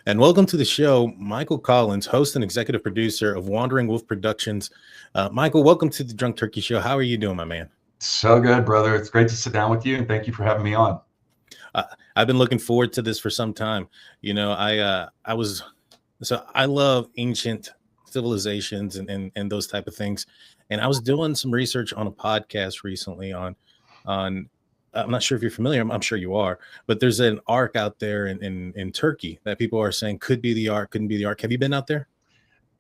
And welcome to the show, Michael Collins, host and executive producer of Wandering Wolf Productions. Michael, welcome to the Drunk Turkey Show. How are you doing, my man? So good, brother. It's great to sit down with you, and thank you for having me on. Uh, I've been looking forward to this for some time. I love ancient civilizations and those type of things. And I was doing some research on a podcast recently on I'm not sure if you're familiar. I'm sure you are, but there's an ark out there in Turkey that people are saying could be the ark, couldn't be the ark. Have you been out there?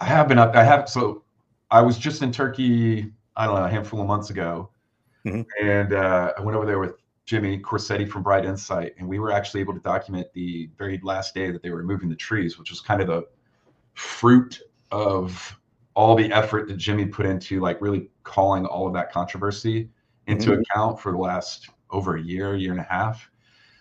I have been up. I have. So I was just in Turkey, I don't know, a handful of months ago, Mhm. and I went over there with Jimmy Corsetti from Bright Insight, and we were actually able to document the very last day that they were removing the trees, which was kind of the fruit of all the effort that Jimmy put into like really calling all of that controversy into account for the last over a year and a half.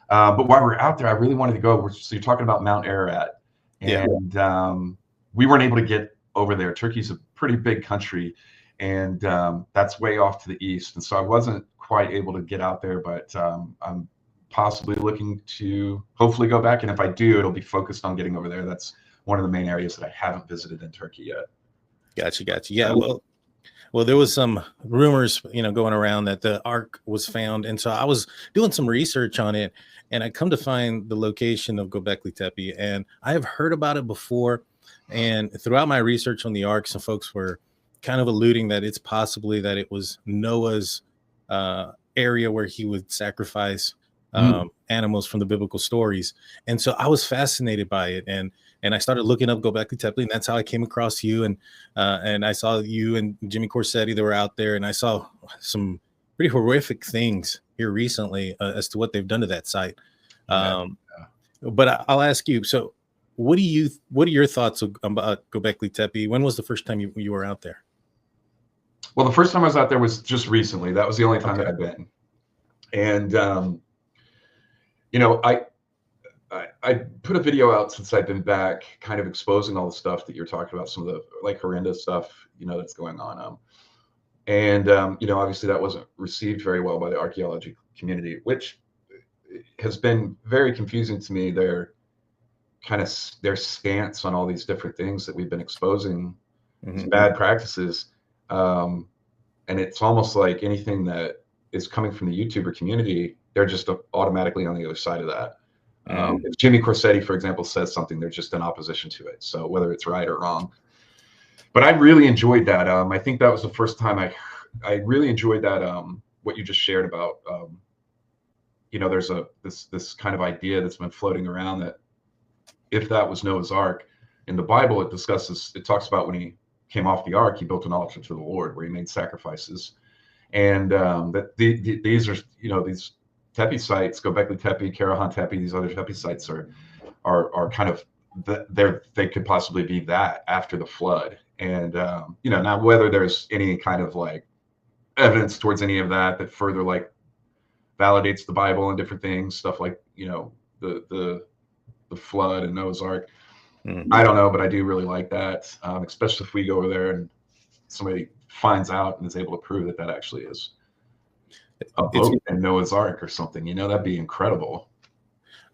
But while we're out there, I really wanted to go. So you're talking about Mount Ararat, Yeah. and we weren't able to get over there. Turkey's a pretty big country, and that's way off to the east. And so I wasn't quite able to get out there, but I'm possibly looking to hopefully go back. And if I do, it'll be focused on getting over there. That's one of the main areas that I haven't visited in Turkey yet. Gotcha. Yeah. Well, there was some rumors, going around that the ark was found, and so I was doing some research on it, and I come to find the location of Göbekli Tepe, and I have heard about it before. And throughout my research on the ark, some folks were kind of alluding that it's possibly that it was Noah's area where he would sacrifice animals from the biblical stories, and so I was fascinated by it, and I started looking up Göbekli Tepe, and that's how I came across you. And I saw you and Jimmy Corsetti that were out there, and I saw some pretty horrific things here recently as to what they've done to that site. But I'll ask you. So, what are your thoughts about Göbekli Tepe? When was the first time you were out there? Well, the first time I was out there was just recently. That was the only time that I've been. And I put a video out since I've been back, kind of exposing all the stuff that you're talking about, some of the like horrendous stuff, that's going on. Obviously that wasn't received very well by the archaeology community, which has been very confusing to me. Their stance on all these different things that we've been exposing, these bad practices. And it's almost like anything that is coming from the YouTuber community, they're just automatically on the other side of that. If Jimmy Corsetti, for example, says something, they're just in opposition to it. So whether it's right or wrong, but I really enjoyed that. I think that was the first time I really enjoyed that. What you just shared about, there's this kind of idea that's been floating around that if that was Noah's Ark in the Bible, it talks about when he came off the ark, he built an altar to the Lord where he made sacrifices, and that these are these Tepe sites, Göbekli Tepe, Karahan Tepe, these other Tepe sites are kind of they could possibly be that after the flood. And now whether there's any kind of like evidence towards any of that further like validates the Bible and different things, stuff like the flood and Noah's Ark. I don't know, but I do really like that, especially if we go over there and somebody finds out and is able to prove that actually is a boat and Noah's Ark or something. That'd be incredible.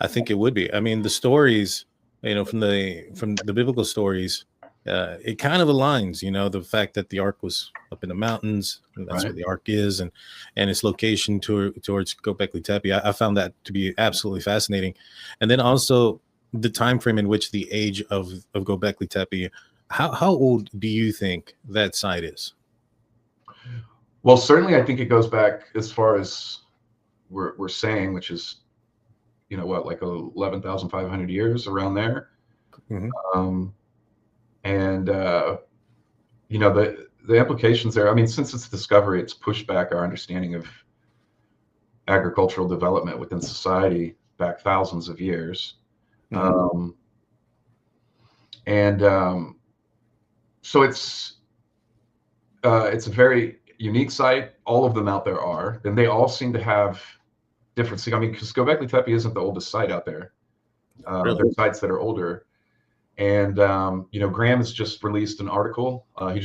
I think it would be. I mean, the stories, from the biblical stories, it kind of aligns. The fact that the ark was up in the mountains, and that's where the ark is, and its location towards Göbekli Tepe. I found that to be absolutely fascinating, and then also the time frame in which the age of Göbekli Tepe. How old do you think that site is? Well, certainly, I think it goes back as far as we're saying, which is, like 11,500 years around there. The implications there. I mean, since its discovery, it's pushed back our understanding of agricultural development within society back thousands of years. So it's a very unique site. All of them out there are, and they all seem to have different things. I mean, because Göbekli Tepe isn't the oldest site out there. Really? There are sites that are older. And Graham has just released an article. He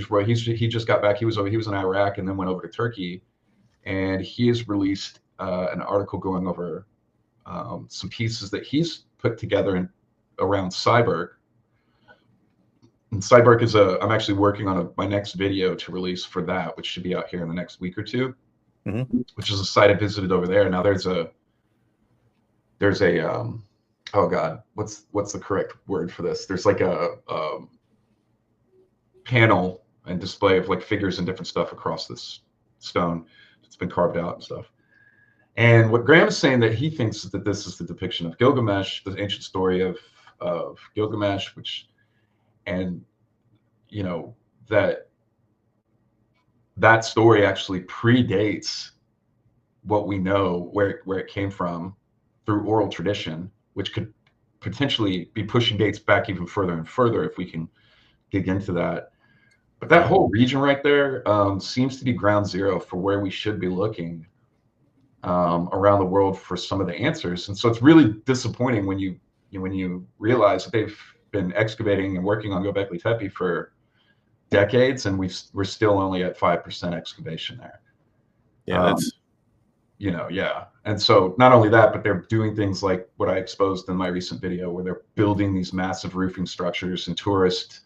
just got back. He was in Iraq and then went over to Turkey, and he has released an article going over some pieces that he's put together and around Cyberg. And Cyberg is I'm actually working on my next video to release for that, which should be out here in the next week or two, which is a site I visited over there. Now there's a oh God, what's the correct word for this? There's like a panel and display of like figures and different stuff across this stone that's been carved out and stuff. And what Graham is saying, that he thinks that this is the depiction of Gilgamesh, the ancient story of Gilgamesh, which, and you know, that story actually predates what we know, where it came from through oral tradition, which could potentially be pushing dates back even further and further if we can dig into that. But that whole region right there seems to be ground zero for where we should be looking around the world for some of the answers. And so it's really disappointing when you realize that they've been excavating and working on Göbekli Tepe for decades, and we're still only at 5% excavation there. Yeah, that's yeah. And so not only that, but they're doing things like what I exposed in my recent video, where they're building these massive roofing structures and tourist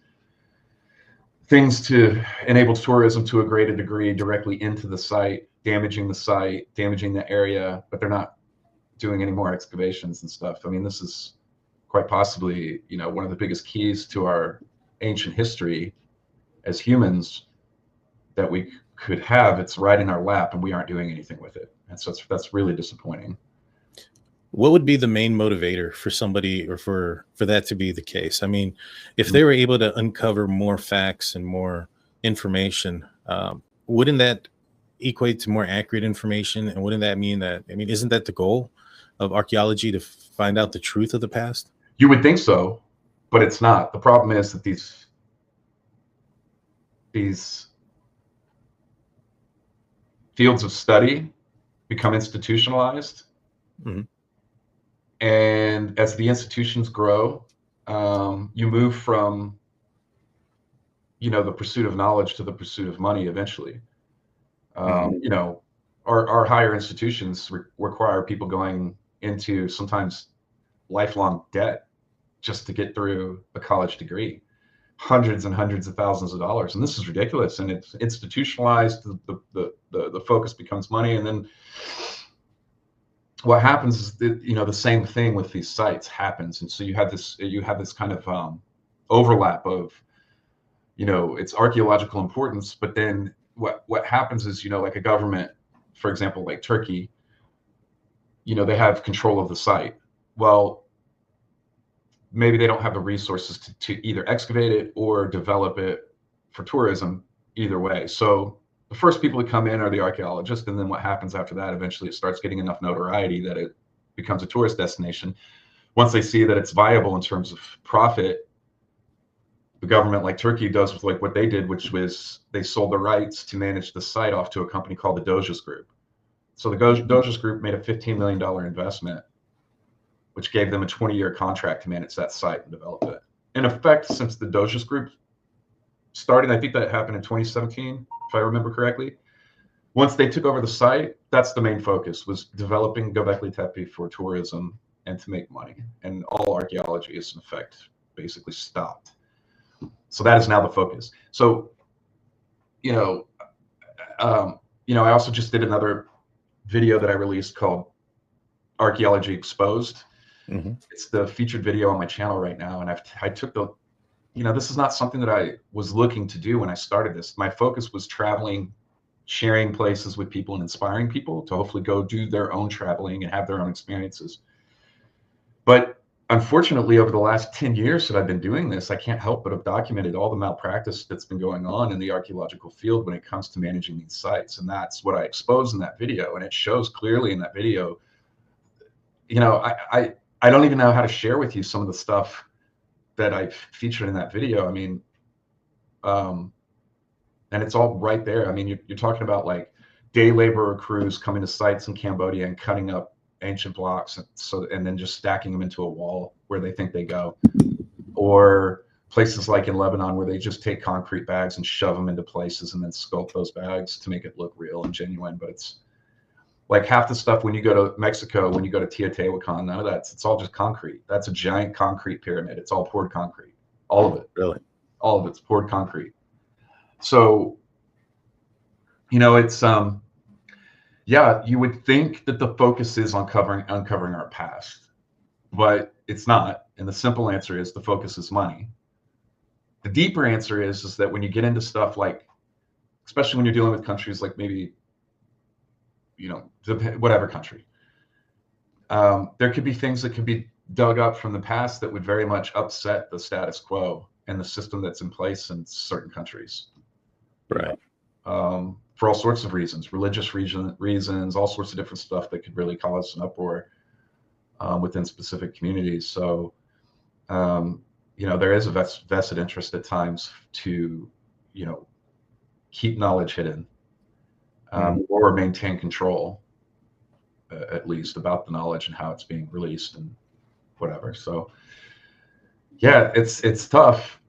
things to enable tourism to a greater degree directly into the site, damaging the area, but they're not doing any more excavations and stuff. I mean, this is quite possibly, one of the biggest keys to our ancient history as humans that we could have. It's right in our lap, and we aren't doing anything with it. And so that's really disappointing. What would be the main motivator for somebody, or for that to be the case? I mean, if they were able to uncover more facts and more information, wouldn't that equate to more accurate information? And wouldn't that mean that, isn't that the goal of archaeology, to find out the truth of the past? You would think so, but it's not. The problem is that these fields of study become institutionalized. Mm-hmm. And as the institutions grow, you move from, the pursuit of knowledge to the pursuit of money eventually. Our higher institutions require people going into sometimes lifelong debt just to get through a college degree, hundreds and hundreds of thousands of dollars. And this is ridiculous. And it's institutionalized. The focus becomes money. And then what happens is that, the same thing with these sites happens. And so you have this kind of overlap of, it's archaeological importance, but then what happens is, like a government, for example, like Turkey, they have control of the site. Well, maybe they don't have the resources to either excavate it or develop it for tourism, either way. So the first people to come in are the archaeologists, and then what happens after that, eventually it starts getting enough notoriety that it becomes a tourist destination. Once they see that it's viable in terms of profit, the government, like Turkey, does with like what they did, which was they sold the rights to manage the site off to a company called the Doges Group. So the Doges Group made a $15 million investment, which gave them a 20-year contract to manage that site and develop it. In effect, since the Doges Group started, I think that happened in 2017, if I remember correctly. Once they took over the site, that's the main focus, was developing Göbekli Tepe for tourism and to make money. And all archaeology is in effect basically stopped. So that is now the focus. So, I also just did another video that I released called Archaeology Exposed. Mm-hmm. It's the featured video on my channel right now. And I took this is not something that I was looking to do when I started this. My focus was traveling, sharing places with people, and inspiring people to hopefully go do their own traveling and have their own experiences. But unfortunately, over the last 10 years that I've been doing this, I can't help but have documented all the malpractice that's been going on in the archaeological field when it comes to managing these sites. And that's what I exposed in that video. And it shows clearly in that video, I don't even know how to share with you some of the stuff that I featured in that video. And it's all right there. You're talking about like day laborer crews coming to sites in Cambodia and cutting up ancient blocks, and then just stacking them into a wall where they think they go. Or places like in Lebanon where they just take concrete bags and shove them into places and then sculpt those bags to make it look real and genuine. But Like half the stuff when you go to Mexico, when you go to Teotihuacan, none of that. It's all just concrete. That's a giant concrete pyramid. It's all poured concrete. All of it. Really? All of it's poured concrete. So, you know, it's yeah, you would think that the focus is on uncovering our past, but it's not. And the simple answer is the focus is money. The deeper answer is that when you get into stuff like, especially when you're dealing with countries like maybe, you know, whatever country, there could be things that could be dug up from the past that would very much upset the status quo and the system that's in place in certain countries. Right. For all sorts of reasons, religious reasons, all sorts of different stuff that could really cause an uproar within specific communities. So, you know, there is a vested interest at times to, you know, keep knowledge hidden or maintain control, at least, about the knowledge and how it's being released and whatever. So, yeah, it's tough.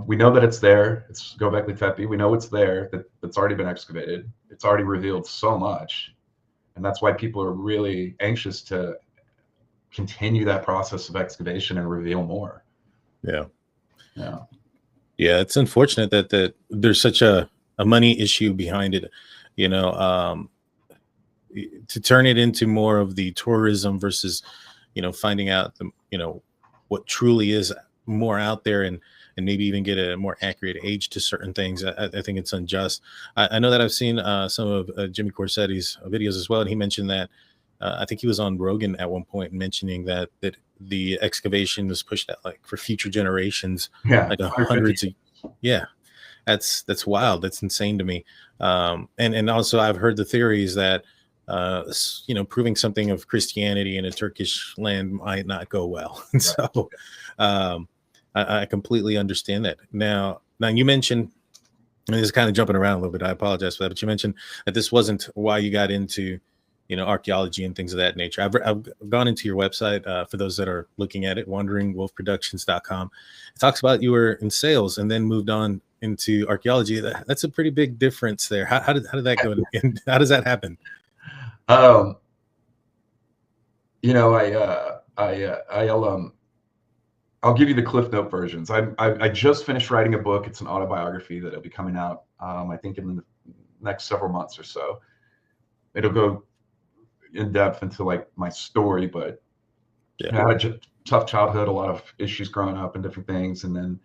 We know that it's there. It's Göbekli Tepe. We know it's there. That's already been excavated. It's already revealed so much, and that's why people are really anxious to continue that process of excavation and reveal more. Yeah. Yeah. Yeah. It's unfortunate that there's such a money issue behind it. You know, to turn it into more of the tourism versus, you know, finding out the, you know, what truly is more out there, and maybe even get a more accurate age to certain things. I think it's unjust. I know that I've seen some of Jimmy Corsetti's videos as well, and he mentioned that I think he was on Rogan at one point mentioning that the excavation was pushed out like for future generations, Yeah. like hundreds of, yeah. That's wild. That's insane to me. And also I've heard the theories that you know, proving something of Christianity in a Turkish land might not go well. And so I completely understand that. Now you mentioned, and this is kind of jumping around a little bit, I apologize for that, but you mentioned that this wasn't why you got into, you know, archaeology and things of that nature. I've gone into your website for those that are looking at it, wanderingwolfproductions.com. It talks about you were in sales and then moved on into archaeology. That's a pretty big difference there. How did that go? And how does that happen? You know, I'll give you the Cliff Note versions. I just finished writing a book. It's an autobiography that'll be coming out, I think, in the next several months or so. It'll go in depth into like my story, but I had a tough childhood, a lot of issues growing up and different things, and then,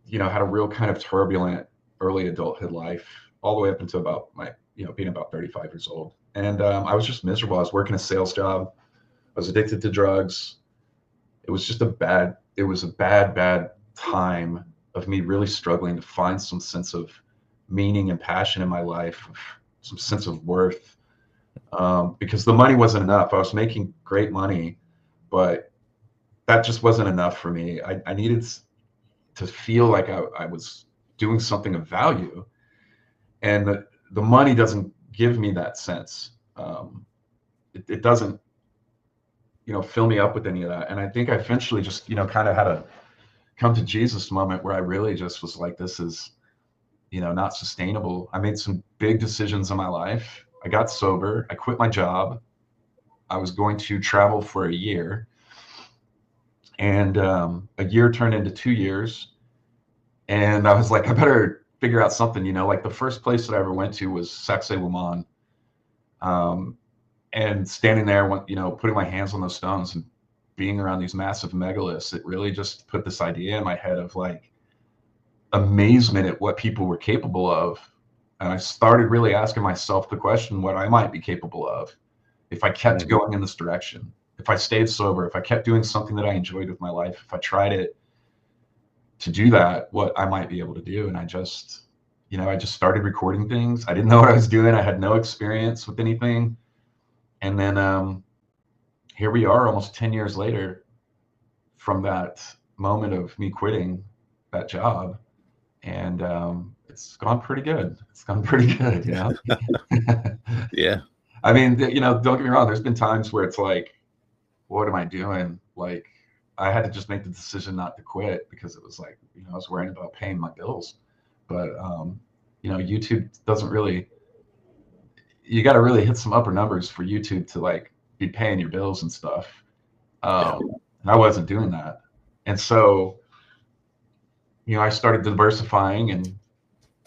you know, had a real kind of turbulent early adulthood life, all the way up until about my, you know, being about 35 years old. And I was just miserable. I was working a sales job. I was addicted to drugs. It was just a bad time of me really struggling to find some sense of meaning and passion in my life, some sense of worth, because the money wasn't enough. I was making great money, but that just wasn't enough for me. I needed to feel like I was doing something of value, and the money doesn't give me that sense. It doesn't, you know, fill me up with any of that. And I think I eventually just, you know, kind of had a come to Jesus moment where I really just was like, this is, you know, not sustainable. I made some big decisions in my life. I got sober. I quit my job. I was going to travel for a year, and a year turned into 2 years. And I was like, I better figure out something, you know, like the first place that I ever went to was Sacsayhuaman. And standing there, you know, putting my hands on those stones and being around these massive megaliths, it really just put this idea in my head of like amazement at what people were capable of. And I started really asking myself the question, what I might be capable of if I kept going in this direction, if I stayed sober, if I kept doing something that I enjoyed with my life, if I tried it to do that, what I might be able to do. And I just, you know, I just started recording things. I didn't know what I was doing. I had no experience with anything. And then here we are almost 10 years later from that moment of me quitting that job. And it's gone pretty good. It's gone pretty good, you know? Yeah. I mean, you know, don't get me wrong. There's been times where it's like, what am I doing? Like, I had to just make the decision not to quit because it was like, you know, I was worrying about paying my bills. But, you know, YouTube doesn't really, you got to really hit some upper numbers for YouTube to like be paying your bills and stuff. And I wasn't doing that. And so, I started diversifying and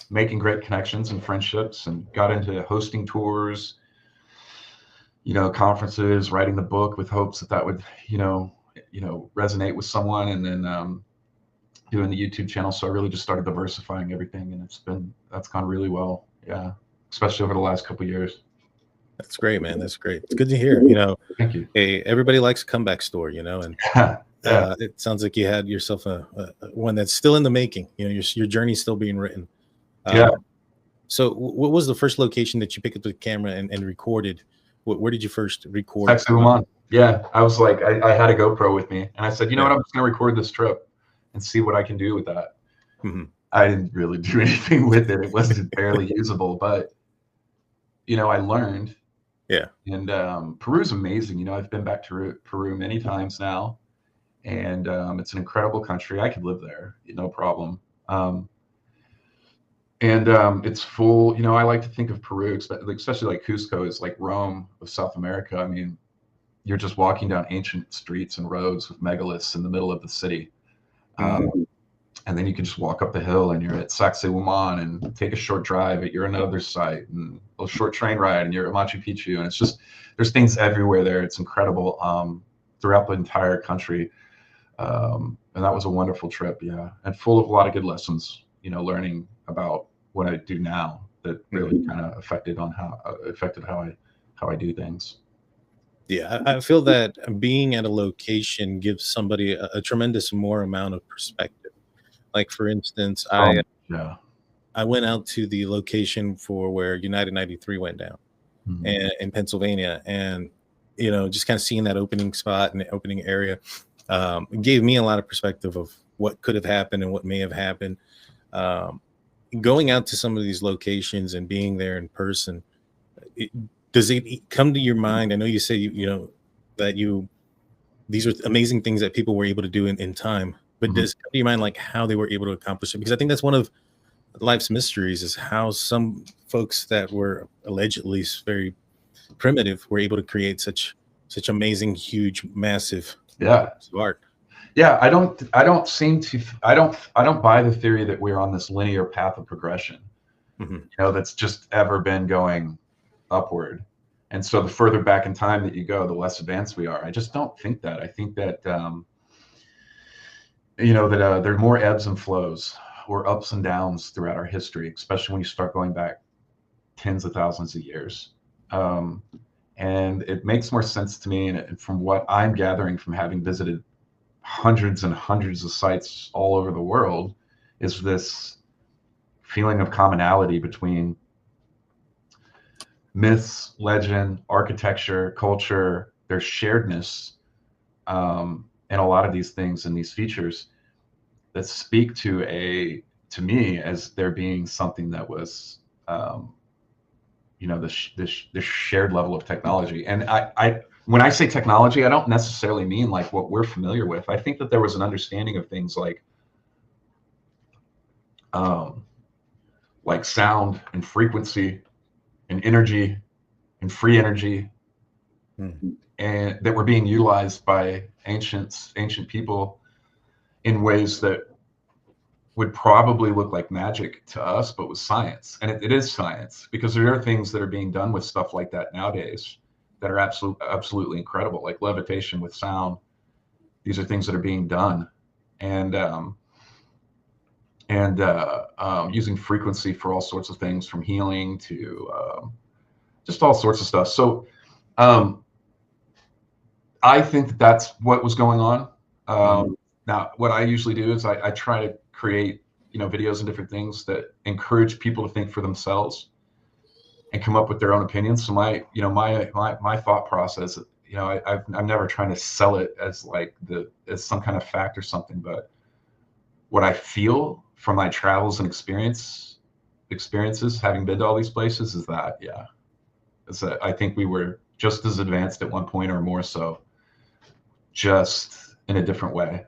making great connections and friendships, and got into hosting tours, conferences, writing the book with hopes that would, resonate with someone. And then doing the YouTube channel. So I really just started diversifying everything, and that's gone really well. Yeah. Especially over the last couple of years. That's great, man. That's great. It's good to hear. Thank you. Hey, everybody likes a comeback story, and Yeah. it sounds like you had yourself a one that's still in the making. Your journey's still being written. Yeah. So what was the first location that you picked up the camera and recorded? Where did you first record? Sacsayhuaman. Yeah. I was like, I had a GoPro with me, and I said, you know what, I'm just going to record this trip and see what I can do with that. Mm-hmm. I didn't really do anything with it. It wasn't barely usable, but I learned. Yeah. And Peru's amazing. I've been back to Peru many times now, and it's an incredible country. I could live there, no problem. And it's full. I like to think of Peru, especially like Cusco, is like Rome of South America. I mean, you're just walking down ancient streets and roads with megaliths in the middle of the city. And then you can just walk up the hill and you're at Sacsayhuaman, and take a short drive at your another site, and a short train ride and you're at Machu Picchu. And it's just, there's things everywhere there. It's incredible throughout the entire country. And that was a wonderful trip. Yeah. And full of a lot of good lessons, learning about what I do now that really kind of affected how I do things. Yeah. I feel that being at a location gives somebody a tremendous more amount of perspective. Like, for instance, I went out to the location for where United 93 went down in Pennsylvania, and just kind of seeing that opening spot and the opening area gave me a lot of perspective of what could have happened and what may have happened. Going out to some of these locations and being there in person, does it come to your mind? I know you say that these are amazing things that people were able to do in time. But does it come to your mind like how they were able to accomplish it? Because I think that's one of life's mysteries, is how some folks that were allegedly very primitive were able to create such amazing, huge, massive art. Yeah, I don't buy the theory that we're on this linear path of progression. That's just ever been going upward. And so the further back in time that you go, the less advanced we are. I just don't think that. I think that there are more ebbs and flows, or ups and downs throughout our history, especially when you start going back tens of thousands of years. And it makes more sense to me, and from what I'm gathering from having visited hundreds and hundreds of sites all over the world, is this feeling of commonality between myths, legend, architecture, culture. There's sharedness and a lot of these things and these features that speak to me as there being something that was, this shared level of technology. And when I say technology, I don't necessarily mean like what we're familiar with. I think that there was an understanding of things like sound and frequency and energy and free energy, and that were being utilized by ancient people in ways that would probably look like magic to us, but was science. And it is science, because there are things that are being done with stuff like that nowadays that are absolutely incredible, like levitation with sound. These are things that are being done, and using frequency for all sorts of things, from healing to just all sorts of stuff. So I think that that's what was going on. Now, what I usually do is I try to create, videos and different things that encourage people to think for themselves and come up with their own opinions. So my thought process, I'm never trying to sell it as as some kind of fact or something, but what I feel from my travels and experiences, having been to all these places, is that, I think we were just as advanced at one point, or more so, just in a different way.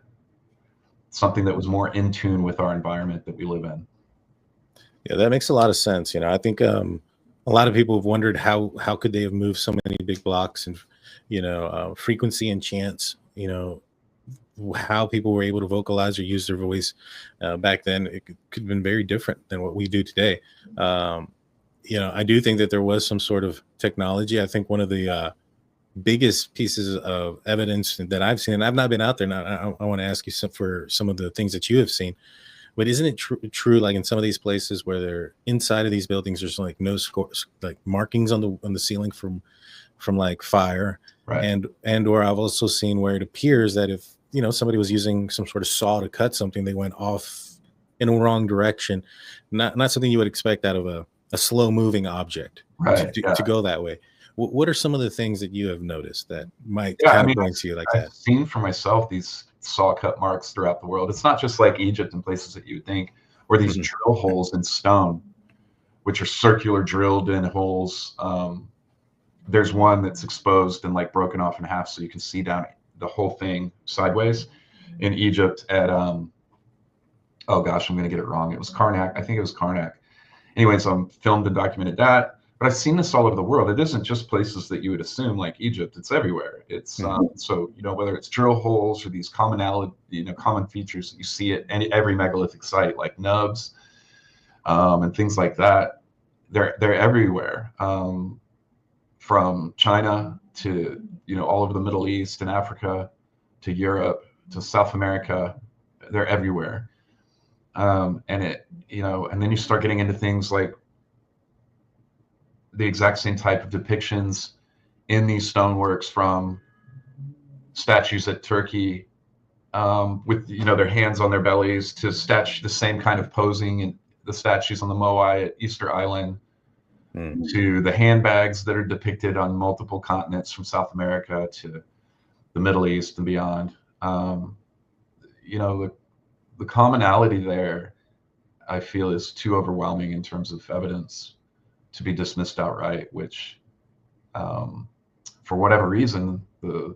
Something that was more in tune with our environment that we live in. Yeah, that makes a lot of sense. I think a lot of people have wondered how could they have moved so many big blocks, and frequency and chance, how people were able to vocalize or use their voice back then. It could have been very different than what we do today. I do think that there was some sort of technology. I think one of the biggest pieces of evidence that I've seen, and I've not been out there now, I want to ask you for some of the things that you have seen, but isn't it true, like in some of these places where they're inside of these buildings, there's like no like markings on the ceiling from like fire, right? And or I've also seen where it appears that if somebody was using some sort of saw to cut something, they went off in a wrong direction, not something you would expect out of a slow moving object, Right. to go that way. What are some of the things that you have noticed that might Yeah, kind of point to you like that? I've seen for myself these saw cut marks throughout the world. It's not just like Egypt and places that you would think, or these drill holes in stone, which are circular drilled in holes. There's one that's exposed and like broken off in half, so you can see down the whole thing sideways in Egypt at oh gosh, I'm gonna get it wrong. It was Karnak. I think it was Karnak. Anyway, so I filmed and documented that. But I've seen this all over the world. It isn't just places that you would assume, like Egypt. It's everywhere. It's so whether it's drill holes or these common features that you see at every megalithic site, like nubs and things like that. They're everywhere, from China to all over the Middle East and Africa, to Europe, to South America. They're everywhere, and then you start getting into things like the exact same type of depictions in these stoneworks from statues at Turkey, with their hands on their bellies, to the same kind of posing in the statues on the Moai at Easter Island, to the handbags that are depicted on multiple continents from South America to the Middle East and beyond. The commonality there, I feel, is too overwhelming in terms of evidence to be dismissed outright, which, for whatever reason, the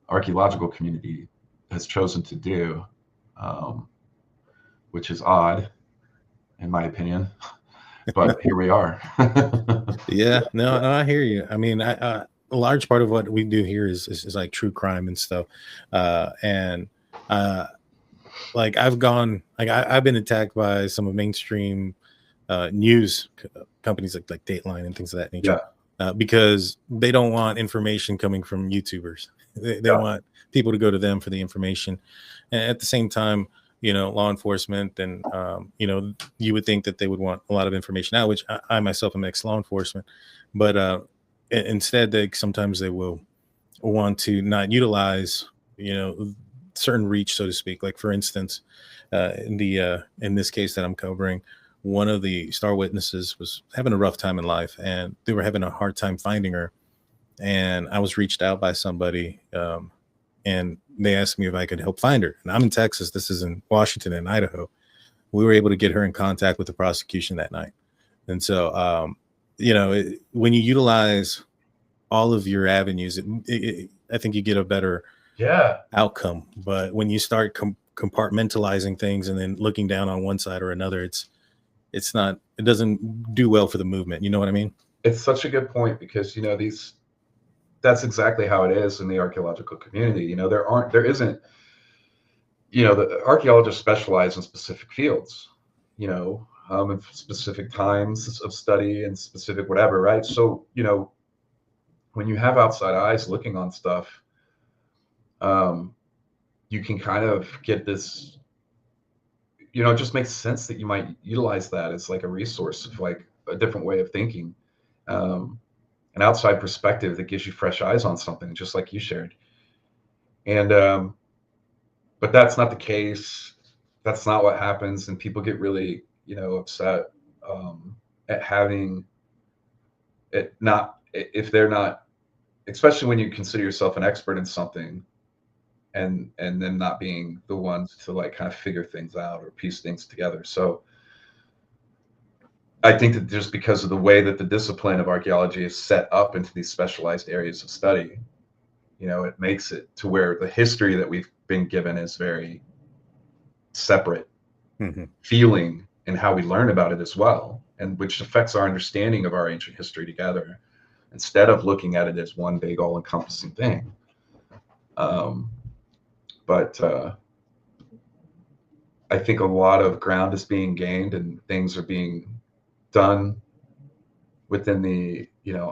archaeological community has chosen to do, which is odd, in my opinion. But here we are. Yeah, no, I hear you. I mean, a large part of what we do here is like true crime and stuff, like I've been attacked by some of mainstream news companies like Dateline and things of that nature, because they don't want information coming from YouTubers. They want people to go to them for the information, and at the same time, law enforcement and you would think that they would want a lot of information out, which I myself am ex-law enforcement, but instead sometimes they will want to not utilize certain reach, so to speak. Like for instance, in this case that I'm covering, one of the star witnesses was having a rough time in life, and they were having a hard time finding her. And I was reached out by somebody, and they asked me if I could help find her. And I'm in Texas. This is in Washington and Idaho. We were able to get her in contact with the prosecution that night. And so, when you utilize all of your avenues, I think you get a better outcome. But when you start compartmentalizing things and then looking down on one side or another, it doesn't do well for the movement. You know what I mean? It's such a good point, because that's exactly how it is in the archaeological community. The archaeologists specialize in specific fields, in specific times of study and specific whatever, right? So, when you have outside eyes looking on stuff, you can kind of get this, it just makes sense that you might utilize that as like a resource of like a different way of thinking. An outside perspective that gives you fresh eyes on something, just like you shared. And but that's not the case. That's not what happens, and people get really upset at having it not, if they're not, especially when you consider yourself an expert in something, and then not being the ones to like kind of figure things out or piece things together. So I think that just because of the way that the discipline of archaeology is set up into these specialized areas of study, it makes it to where the history that we've been given is very separate, feeling, and how we learn about it as well. and which affects our understanding of our ancient history together, instead of looking at it as one big all-encompassing thing. But I think a lot of ground is being gained and things are being done within the,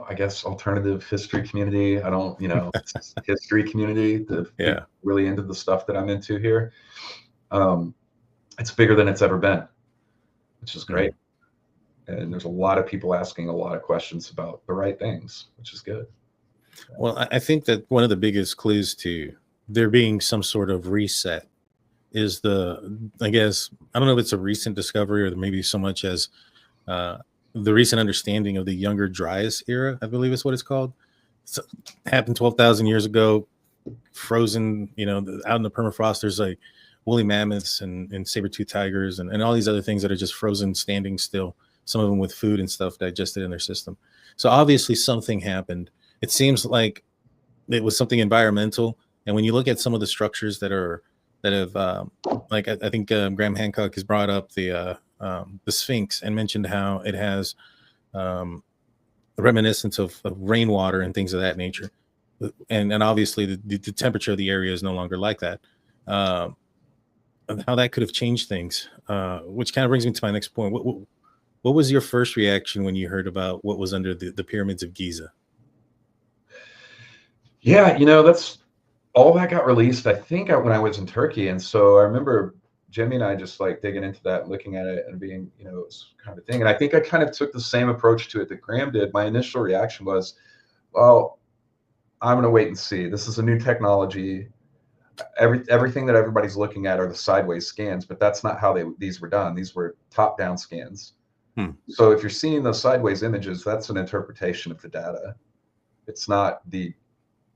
I guess, alternative history community. I don't, history community, the people really into the stuff that I'm into here. It's bigger than it's ever been, which is great. And there's a lot of people asking a lot of questions about the right things, which is good. Well, I think that one of the biggest clues to there being some sort of reset is I guess, I don't know if it's a recent discovery or maybe so much as the recent understanding of the Younger Dryas era, I believe is what it's called. So, happened 12,000 years ago, frozen, out in the permafrost, there's like woolly mammoths and saber-toothed tigers and all these other things that are just frozen, standing still, some of them with food and stuff digested in their system. So obviously something happened. It seems like it was something environmental. And when you look at some of the structures that have, like I think Graham Hancock has brought up the Sphinx and mentioned how it has a reminiscence of rainwater and things of that nature. And obviously the temperature of the area is no longer like that. How that could have changed things, which kind of brings me to my next point. What was your first reaction when you heard about what was under the pyramids of Giza? Yeah, that's all that got released, I think, when I was in Turkey. And so I remember Jimmy and I just like digging into that and looking at it and being, it's kind of a thing. And I think I kind of took the same approach to it that Graham did. My initial reaction was, well, I'm going to wait and see. This is a new technology. Everything that everybody's looking at are the sideways scans, but that's not how these were done. These were top-down scans. So if you're seeing those sideways images, that's an interpretation of the data. It's not the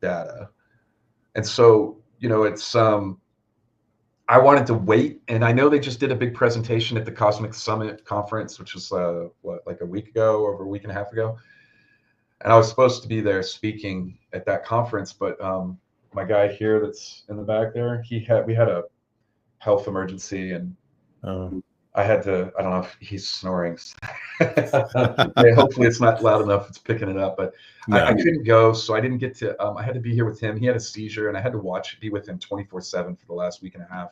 data. And so, it's I wanted to wait, and I know they just did a big presentation at the Cosmic Summit conference, which was like a week ago, over a week and a half ago. And I was supposed to be there speaking at that conference, but my guy here that's in the back there, we had a health emergency, and I had to, I don't know if he's snoring. Yeah, hopefully it's not loud enough, it's picking it up, but no. I couldn't go, so I didn't get to, I had to be here with him. He had a seizure, and I had to be with him 24/7 for the last week and a half.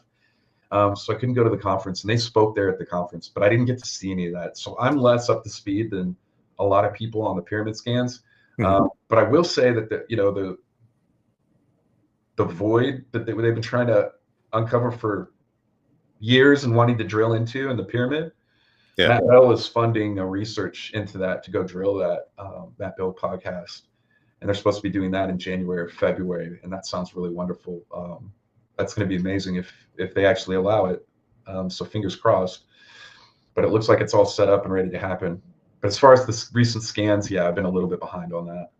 So I couldn't go to the conference, and they spoke there at the conference, but I didn't get to see any of that. So I'm less up to speed than a lot of people on the pyramid scans. But I will say that the void that they've been trying to uncover for years and wanting to drill into in the pyramid, Matt Bell is funding a research into that to go drill that, Matt Bell podcast. And they're supposed to be doing that in January or February. And that sounds really wonderful. That's going to be amazing if they actually allow it. So fingers crossed. But it looks like it's all set up and ready to happen. But as far as the recent scans, I've been a little bit behind on that.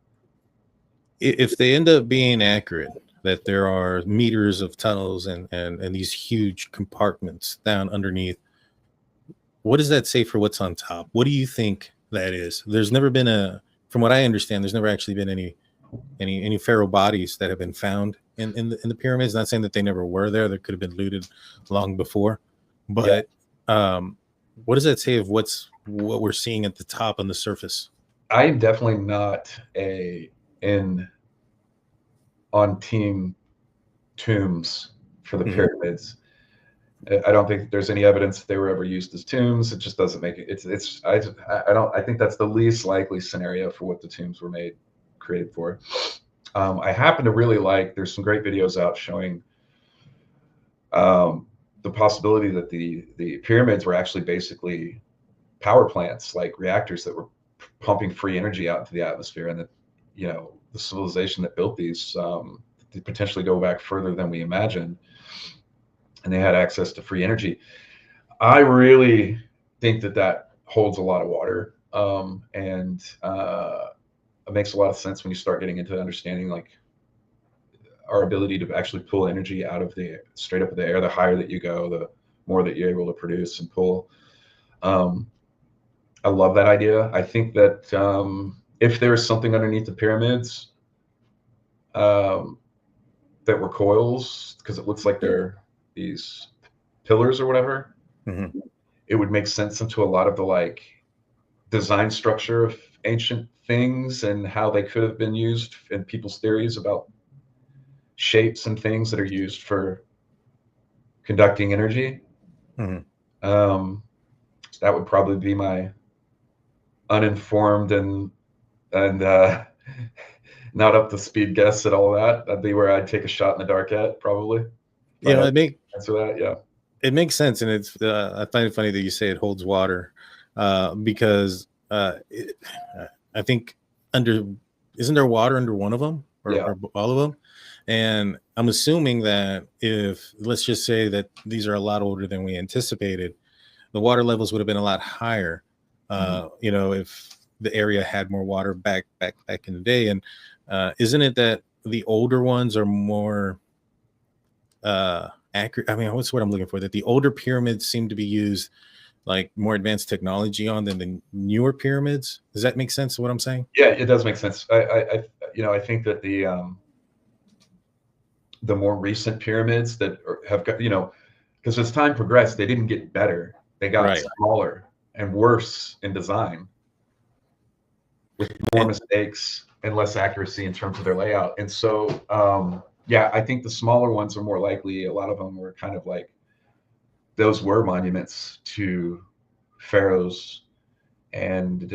If they end up being accurate, that there are meters of tunnels and these huge compartments down underneath, what does that say for what's on top? What do you think that is? There's never been from what I understand, there's never actually been any pharaoh bodies that have been found in the pyramids. Not saying that they never were there. They could have been looted long before. But what does that say of what we're seeing at the top on the surface? I am definitely not on team tombs for the pyramids. I don't think there's any evidence that they were ever used as tombs. It just doesn't make it. I think that's the least likely scenario for what the tombs were created for. I happen to really there's some great videos out showing the possibility that the pyramids were actually basically power plants, like reactors that were pumping free energy out into the atmosphere, and that the civilization that built these they potentially go back further than we imagined, and they had access to free energy. I really think that holds a lot of water, and it makes a lot of sense when you start getting into understanding our ability to actually pull energy out of straight up of the air. The higher that you go, the more that you're able to produce and pull. I love that idea. I think that if there is something underneath the pyramids that were coils, because it looks like they're these pillars or whatever, it would make sense into a lot of the design structure of ancient things and how they could have been used, and people's theories about shapes and things that are used for conducting energy. That would probably be my uninformed and not up to speed guess at all that. That'd be where I'd take a shot in the dark at, probably. You know, answer that. Yeah, it makes sense, and it's I find it funny that you say it holds water, because I think isn't there water under one of them, or all of them? And I'm assuming that if, let's just say that these are a lot older than we anticipated, the water levels would have been a lot higher. You know, if the area had more water back in the day. And isn't it that the older ones are more accurate? I mean, what's what I'm looking for? That the older pyramids seem to be used like more advanced technology on than the newer pyramids. Does that make sense to what I'm saying? Yeah, it does make sense. I think that the more recent pyramids that have got, because as time progressed, they didn't get better. They got smaller and worse in design, with more mistakes and less accuracy in terms of their layout. And so, I think the smaller ones are more likely. A lot of them were kind of like, those were monuments to pharaohs, and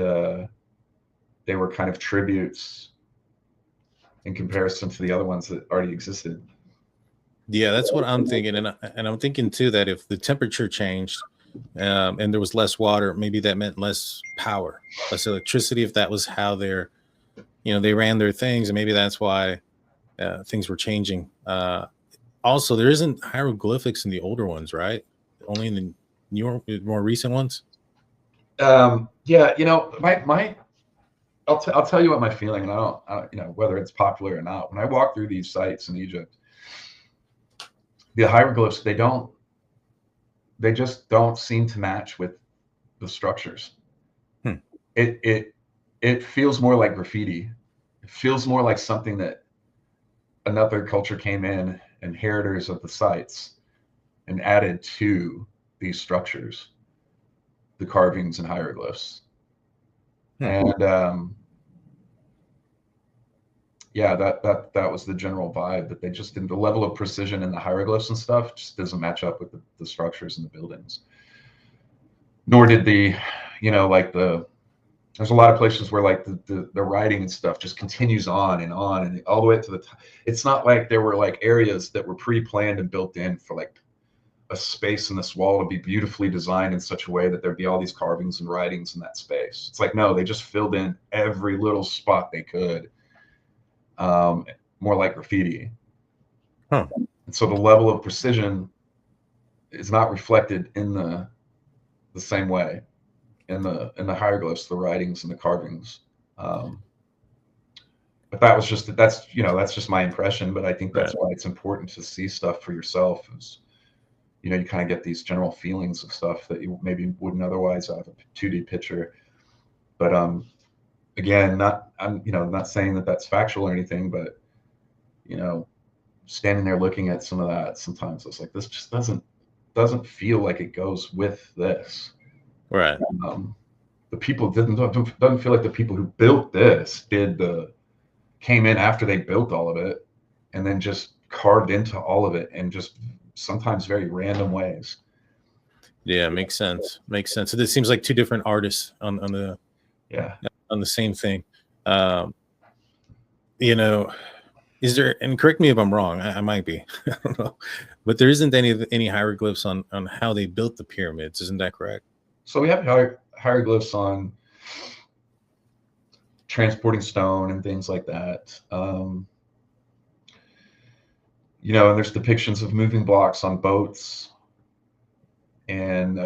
they were kind of tributes in comparison to the other ones that already existed. Yeah, that's what I'm thinking. And I'm thinking too that if the temperature changed and there was less water, maybe that meant less power, less electricity, if that was how they ran their things. And maybe that's why things were changing. Also, there isn't hieroglyphics in the older ones, right? Only in the newer, more recent ones. I'll tell you what my feeling, and I don't, whether it's popular or not. When I walk through these sites in Egypt, the hieroglyphs, they just don't seem to match with the structures. It feels more like graffiti. It feels more like something that another culture came in, inheritors of the sites, and added to these structures, the carvings and hieroglyphs. And that was the general vibe, that they just didn't, the level of precision in the hieroglyphs and stuff just doesn't match up with the structures and the buildings. Nor did there's a lot of places where like the writing and stuff just continues on and all the way to the top. It's not like there were like areas that were pre-planned and built in for like a space in this wall to be beautifully designed in such a way that there'd be all these carvings and writings in that space. It's like, no, they just filled in every little spot they could, more like graffiti. And so the level of precision is not reflected in the same way in the hieroglyphs, the writings, and the carvings. But that's just my impression. But I think that's why it's important to see stuff for yourself. Is, you kind of get these general feelings of stuff that you maybe wouldn't otherwise have a 2D picture. But again, I'm not saying that that's factual or anything, but standing there looking at some of that, sometimes it's like, this just doesn't feel like it goes with this. Right. The people doesn't feel like the people who built this came in after they built all of it and then just carved into all of it, and just sometimes very random ways. Yeah, makes sense. So this seems like two different artists on the same thing. Is there, and correct me if I'm wrong, I might be, I don't know, but there isn't any hieroglyphs on how they built the pyramids, isn't that correct? So we have hieroglyphs on transporting stone and things like that. And there's depictions of moving blocks on boats, and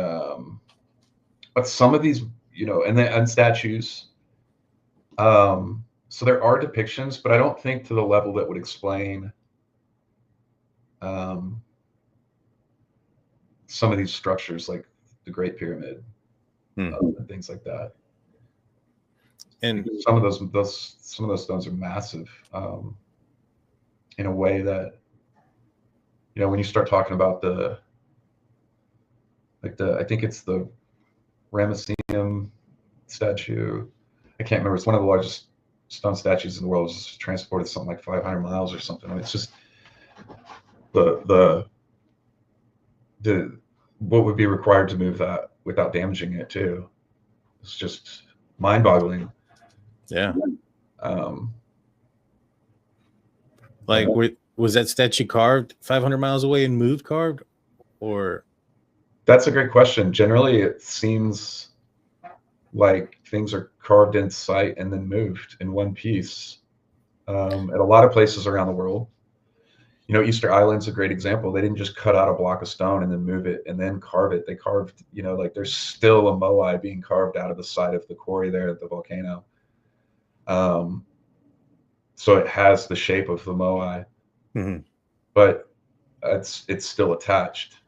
but some of these, and statues. So there are depictions, but I don't think to the level that would explain some of these structures, like the Great Pyramid, and things like that. And some of those stones are massive, in a way that, when you start talking about I think it's the Ramesseum statue. I can't remember. It's one of the largest stone statues in the world. It's transported something like 500 miles or something. It's just the what would be required to move that without damaging it too. It's just mind-boggling. Yeah. Um, Like, was that statue carved 500 miles away and moved carved, or? That's a great question. Generally, it seems like things are carved in sight and then moved in one piece. At a lot of places around the world, you know, Easter Island's a great example. They didn't just cut out a block of stone and then move it and then carve it. They carved, you know, like there's still a moai being carved out of the side of the quarry there at the volcano. So it has the shape of the moai, but it's still attached.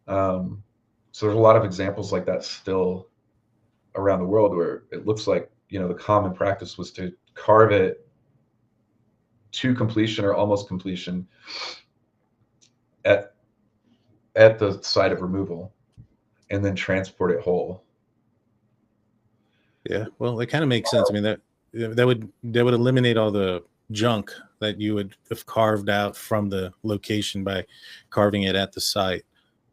So there's a lot of examples like that still around the world where it looks like, you know, the common practice was to carve it to completion or almost completion at the site of removal and then transport it whole. Yeah, well, that kind of makes sense. I mean, that would eliminate all the junk that you would have carved out from the location by carving it at the site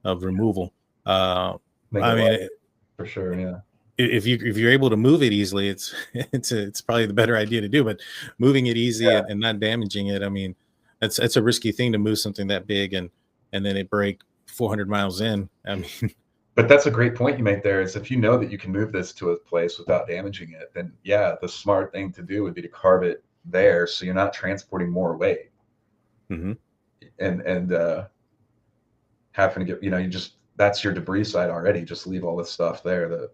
of removal. I mean, for sure, yeah. If you're able to move it easily, it's probably the better idea to do. But moving it easy and not damaging it, I mean, it's a risky thing to move something that big and then it break 400 miles in. I mean, but that's a great point you make there. Is if you know that you can move this to a place without damaging it, then yeah, the smart thing to do would be to carve it there, so you're not transporting more weight. And having to get, you know, you just, that's your debris site already. Just leave all this stuff there that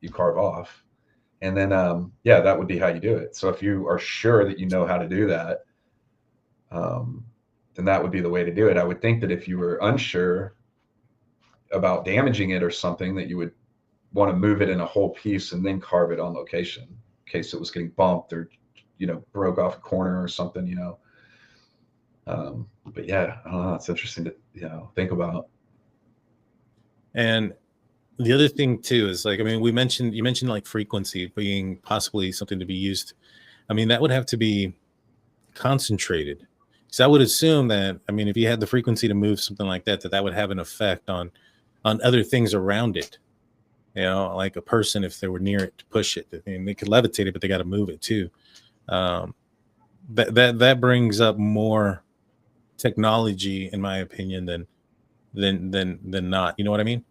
you carve off, and then yeah, that would be how you do it. So if you are sure that you know how to do that, then that would be the way to do it. I would think that if you were unsure about damaging it or something, that you would want to move it in a whole piece and then carve it on location in case it was getting bumped or, you know, broke off a corner or something, you know. But yeah, I don't know, it's interesting to, you know, think about. And the other thing too is, like, I mean, you mentioned like frequency being possibly something to be used. I mean, that would have to be concentrated. So I would assume that, I mean, if you had the frequency to move something like that, that would have an effect on other things around it. You know, like a person, if they were near it to push it, I mean, they could levitate it, but they got to move it too. That brings up more technology, in my opinion, than not. You know what I mean?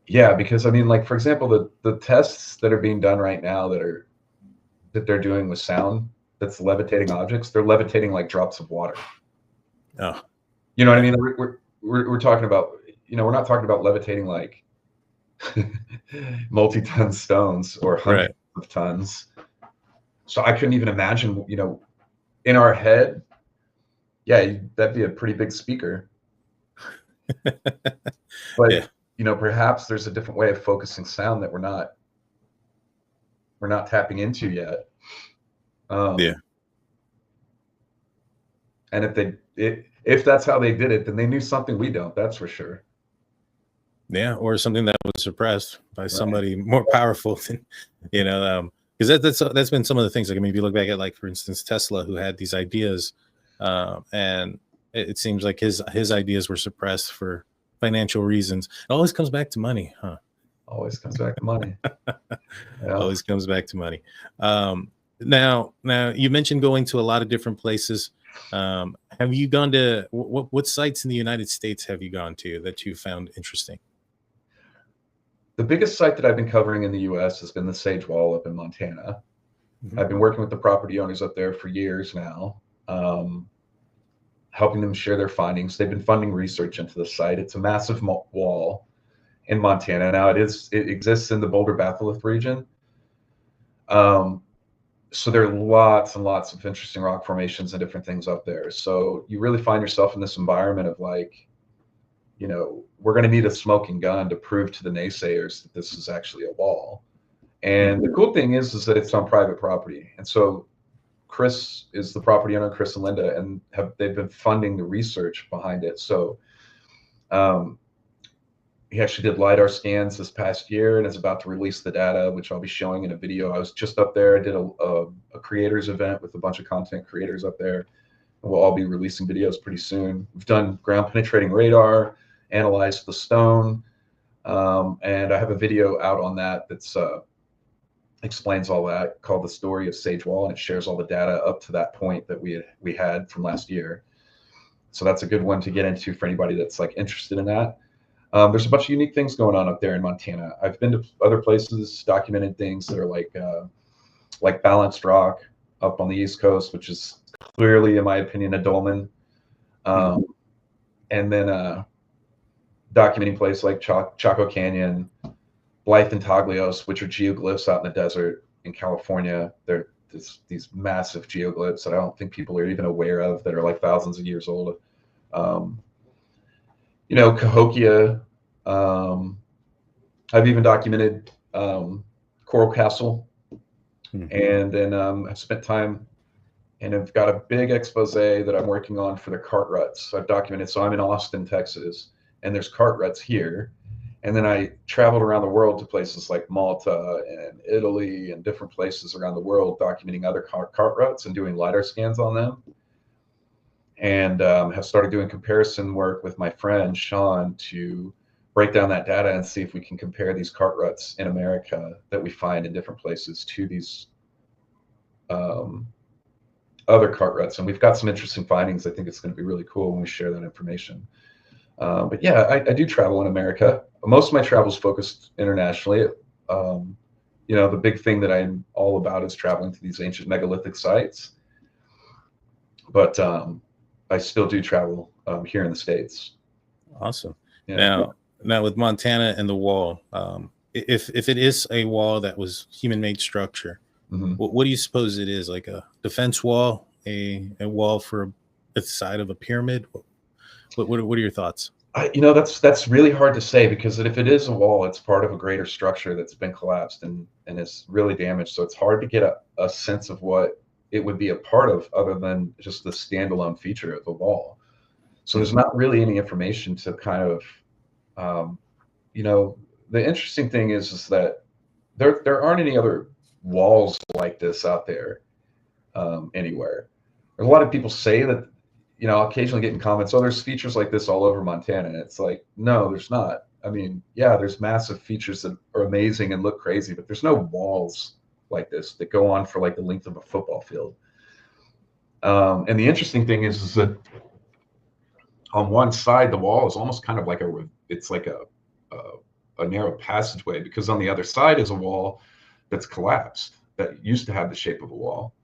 Yeah, because I mean, like, for example, the tests that are being done right now that they're doing with sound that's levitating objects, they're levitating like drops of water. Oh, you know what I mean? We're talking about, you know, we're not talking about levitating like multi-ton stones or hundreds of tons. So I couldn't even imagine, you know, in our head, yeah, that'd be a pretty big speaker. But yeah, you know, perhaps there's a different way of focusing sound that we're not tapping into yet. yeah. And if that's how they did it, then they knew something we don't. That's for sure. Yeah, or something that was suppressed by somebody more powerful than, you know, because that's been some of the things. Like, I mean, if you look back at, like, for instance, Tesla, who had these ideas, and it seems like his ideas were suppressed for financial reasons. It always comes back to money, huh? Always comes back to money. Yeah. Always comes back to money. Now you mentioned going to a lot of different places. Have you gone to what sites in the United States have you gone to that you found interesting? The biggest site that I've been covering in the U.S. has been the Sage Wall up in Montana. I've been working with the property owners up there for years now, helping them share their findings. They've been funding research into the site. It's a massive wall in Montana. Now it exists in the Boulder-Batholith region. So there are lots and lots of interesting rock formations and different things up there. So you really find yourself in this environment of, like, you know, we're going to need a smoking gun to prove to the naysayers that this is actually a wall. And the cool thing is that it's on private property. And so Chris is the property owner, Chris and Linda, and they've been funding the research behind it. So he actually did LiDAR scans this past year and is about to release the data, which I'll be showing in a video. I was just up there. I did a creators event with a bunch of content creators up there. And we'll all be releasing videos pretty soon. We've done ground penetrating radar, analyzed the stone, and I have a video out on that that's explains all that, called The Story of Sage Wall, and it shares all the data up to that point that we had from last year. So that's a good one to get into for anybody that's like interested in that. There's a bunch of unique things going on up there in Montana. I've been to other places, documented things that are like Balanced Rock up on the East Coast, which is clearly, in my opinion, a dolmen. And then documenting places like Chaco Canyon, Blythe and Taglios, which are geoglyphs out in the desert in California. They're these massive geoglyphs that I don't think people are even aware of, that are like thousands of years old. You know, Cahokia. I've even documented Coral Castle. And then I've spent time, and I've got a big expose that I'm working on for the cart ruts. I've documented, so I'm in Austin, Texas, and there's cart ruts here. And then I traveled around the world to places like Malta and Italy and different places around the world, documenting other cart ruts and doing LiDAR scans on them. And have started doing comparison work with my friend Sean to break down that data and see if we can compare these cart ruts in America that we find in different places to these other cart ruts. And we've got some interesting findings. I think it's going to be really cool when we share that information. But yeah, I do travel in America. Most of my travel is focused internationally. You know, the big thing that I'm all about is traveling to these ancient megalithic sites. But I still do travel here in the States. Awesome. Yeah. Now with Montana and the wall, if it is a wall that was human-made structure, what do you suppose it is? Like a defense wall, a wall for the side of a pyramid? What are your thoughts? You know, that's really hard to say, because if it is a wall, it's part of a greater structure that's been collapsed and is really damaged. So it's hard to get a sense of what it would be a part of, other than just the standalone feature of the wall. So there's not really any information to kind of, you know, the interesting thing is that there aren't any other walls like this out there anywhere. There's a lot of people say that, you know, I'll occasionally get in comments, oh, there's features like this all over Montana. And it's like, no, there's not. I mean, yeah, there's massive features that are amazing and look crazy, but there's no walls like this that go on for like the length of a football field. And the interesting thing is that on one side, the wall is almost kind of like it's like a narrow passageway, because on the other side is a wall that's collapsed that used to have the shape of a wall,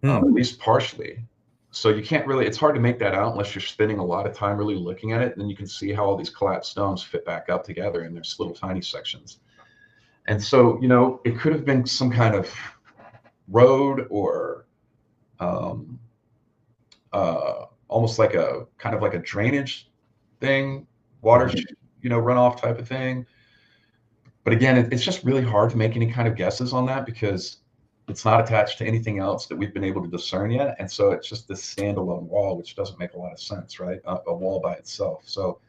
at least partially. So you can't really, it's hard to make that out unless you're spending a lot of time really looking at it. And then you can see how all these collapsed stones fit back up together, and there's little tiny sections. And so, you know, it could have been some kind of road, or almost like a kind of like a drainage thing, water, you know, runoff type of thing. But again, it's just really hard to make any kind of guesses on that, because it's not attached to anything else that we've been able to discern yet. And so it's just this standalone wall, which doesn't make a lot of sense, right? A wall by itself. So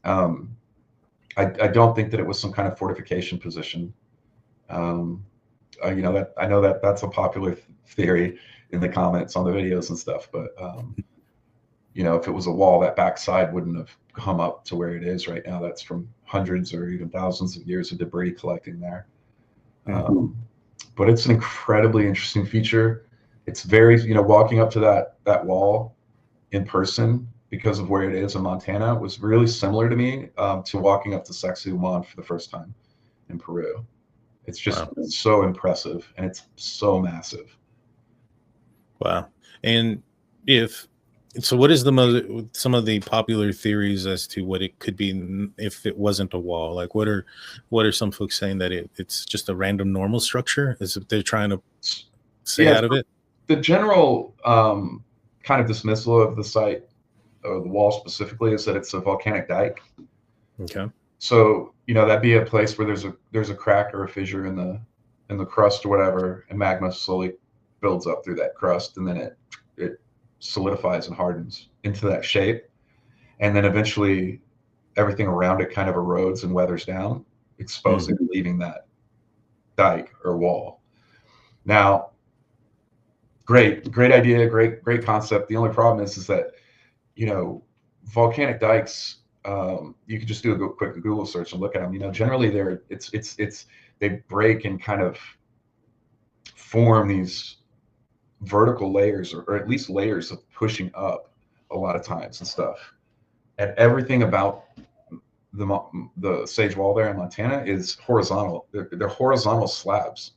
I don't think that it was some kind of fortification position. You know, I know that that's a popular theory in the comments on the videos and stuff, but you know, if it was a wall, that backside wouldn't have come up to where it is right now. That's from hundreds or even thousands of years of debris collecting there. But it's an incredibly interesting feature. It's very, you know, walking up to that wall in person, because of where it is in Montana, was really similar to me to walking up to Sacsayhuaman for the first time in Peru. It's just so impressive, and it's so massive. Wow. And what is some of the popular theories as to what it could be if it wasn't a wall? Like, what are some folks saying, that it's just a random normal structure? Is it they're trying to stay out of it? The general kind of dismissal of the site, or the wall specifically, is that it's a volcanic dike. Okay. So, you know, that'd be a place where there's a crack or a fissure in the crust or whatever, and magma slowly builds up through that crust, and then it solidifies and hardens into that shape, and then eventually everything around it kind of erodes and weathers down, exposing, leaving that dike or wall. Now, great idea, great concept. The only problem is that, you know, volcanic dikes, you could just do a quick Google search and look at them. You know, generally they break and kind of form these vertical layers, or at least layers of pushing up a lot of times and stuff. And everything about the Sage Wall there in Montana is horizontal. They're horizontal slabs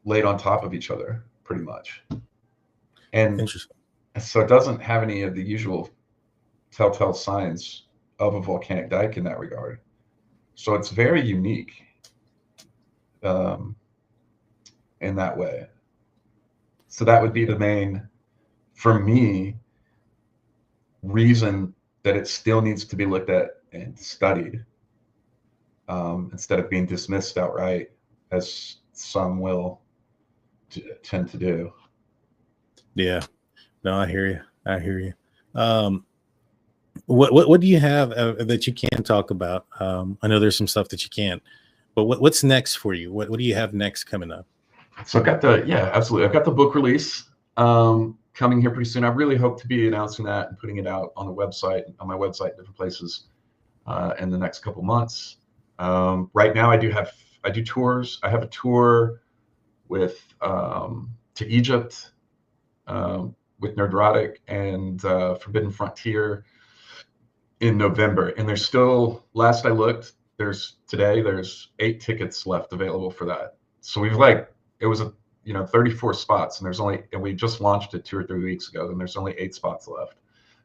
laid on top of each other, pretty much. And Interesting. So it doesn't have any of the usual telltale signs of a volcanic dike in that regard. So it's very unique in that way. So that would be the main, for me, reason that it still needs to be looked at and studied, instead of being dismissed outright, as some will tend to do. Yeah, no, I hear you. What do you have that you can talk about? I know there's some stuff that you can't, but what's next for you? What do you have next coming up? So I've got absolutely. I've got the book release coming here pretty soon. I really hope to be announcing that and putting it out on the website, on my website, different places in the next couple months. Right now, I do tours. I have a tour with to Egypt with Nerdrotic and Forbidden Frontier in November. And there's still, last I looked, there's 8 tickets left available for that. So it was 34 spots, and we just launched it 2 or 3 weeks ago, and there's only 8 spots left.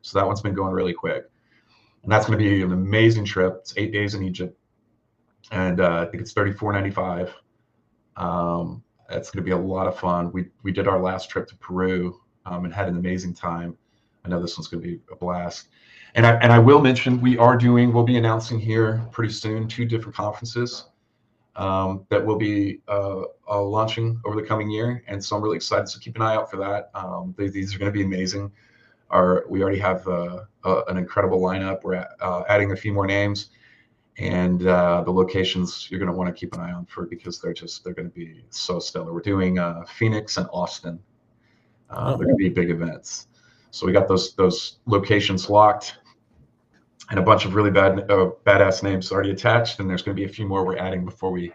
So that one's been going really quick. And that's going to be an amazing trip. It's 8 days in Egypt. And I think it's $34.95. It's going to be a lot of fun. We did our last trip to Peru and had an amazing time. I know this one's going to be a blast. And I will mention we'll be announcing here pretty soon 2 different conferences that will be launching over the coming year. And so I'm really excited. So keep an eye out for that. These are going to be amazing. We already have an incredible lineup. We're adding a few more names. And the locations you're going to want to keep an eye on for, because they're going to be so stellar. We're doing Phoenix and Austin. They're going to be big events. So we got those locations locked, and a bunch of really badass names already attached. And there's going to be a few more we're adding before we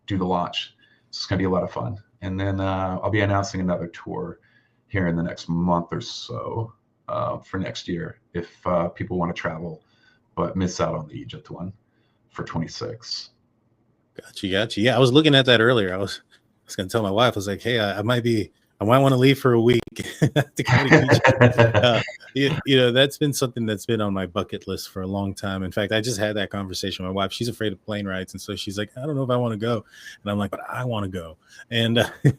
do the launch. So it's going to be a lot of fun. And then I'll be announcing another tour here in the next month or so for next year, if people want to travel but miss out on the Egypt one for 26. Gotcha. Yeah, I was looking at that earlier. I was going to tell my wife, I was like, hey, I might want to leave for a week to come to Egypt. That's been something that's been on my bucket list for a long time. In fact, I just had that conversation with my wife. She's afraid of plane rides, and so she's like, I don't know if I want to go. And I'm like, but I want to go. And you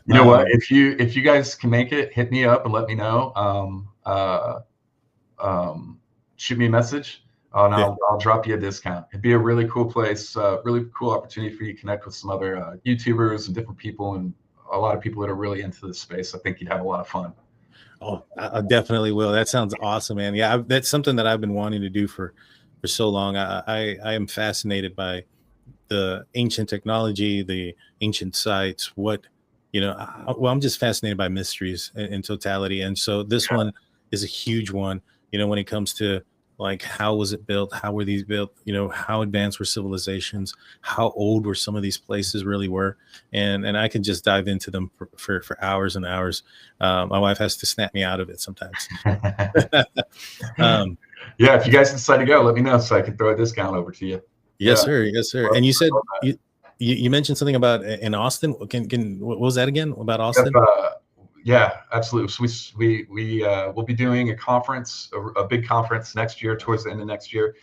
know what? If you guys can make it, hit me up and let me know. Shoot me a message, and I'll drop you a discount. It'd be a really cool place, really cool opportunity for you to connect with some other YouTubers and different people, and a lot of people that are really into this space. I think you'd have a lot of fun. Oh, I definitely will. That sounds awesome, man. Yeah, that's something that I've been wanting to do for so long. I am fascinated by the ancient technology, the ancient sites. I'm just fascinated by mysteries in totality. And so this one is a huge one. When it comes to like, how was it built? How were these built? How advanced were civilizations? How old were some of these places really were? And I can just dive into them for hours and hours. My wife has to snap me out of it sometimes. Yeah, if you guys decide to go, let me know so I can throw a discount over to you. Yes, sir. Yes, sir. And you said you mentioned something about in Austin. What was that again about Austin? Yeah, absolutely. So we'll be doing a conference, a big conference next year, towards the end of next year,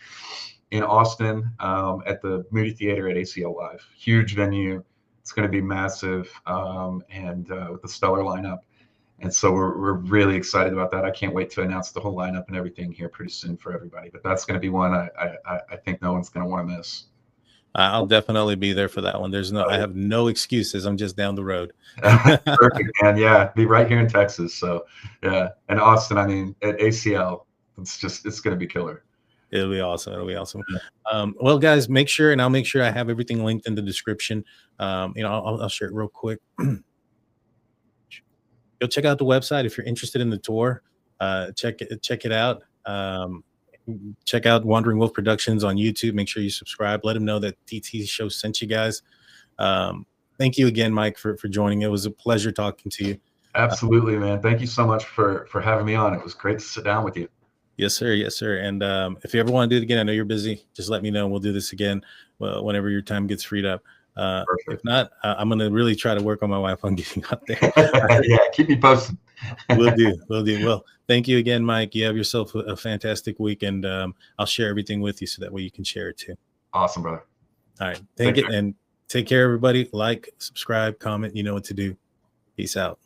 in Austin, at the Moody Theater at ACL Live. Huge venue. It's going to be massive, and with a stellar lineup. And so we're really excited about that. I can't wait to announce the whole lineup and everything here pretty soon for everybody. But that's going to be one I think no one's going to want to miss. I'll definitely be there for that one. I have no excuses. I'm just down the road. Perfect, man. Yeah, be right here in Texas. So yeah, and Austin, I mean, at ACL, it's going to be killer. It'll be awesome. It'll be awesome. Well, guys, make sure, and I'll make sure I have everything linked in the description. I'll share it real quick. Go check out the website if you're interested in the tour. Check it out. Check out Wandering Wolf Productions on YouTube. Make sure you subscribe. Let them know that TT Show sent you guys. Thank you again, Mike, for joining. It was a pleasure talking to you. Absolutely, man. Thank you so much for having me on. It was great to sit down with you. Yes, sir. Yes, sir. And if you ever want to do it again, I know you're busy. Just let me know. We'll do this again whenever your time gets freed up. If not, I'm going to really try to work on my wife on getting out there. Yeah, keep me posted. Will do. Well, thank you again, Mike. You have yourself a fantastic week, and I'll share everything with you so that way you can share it too. Awesome, brother. All right. And take care, everybody. Like, subscribe, comment. You know what to do. Peace out.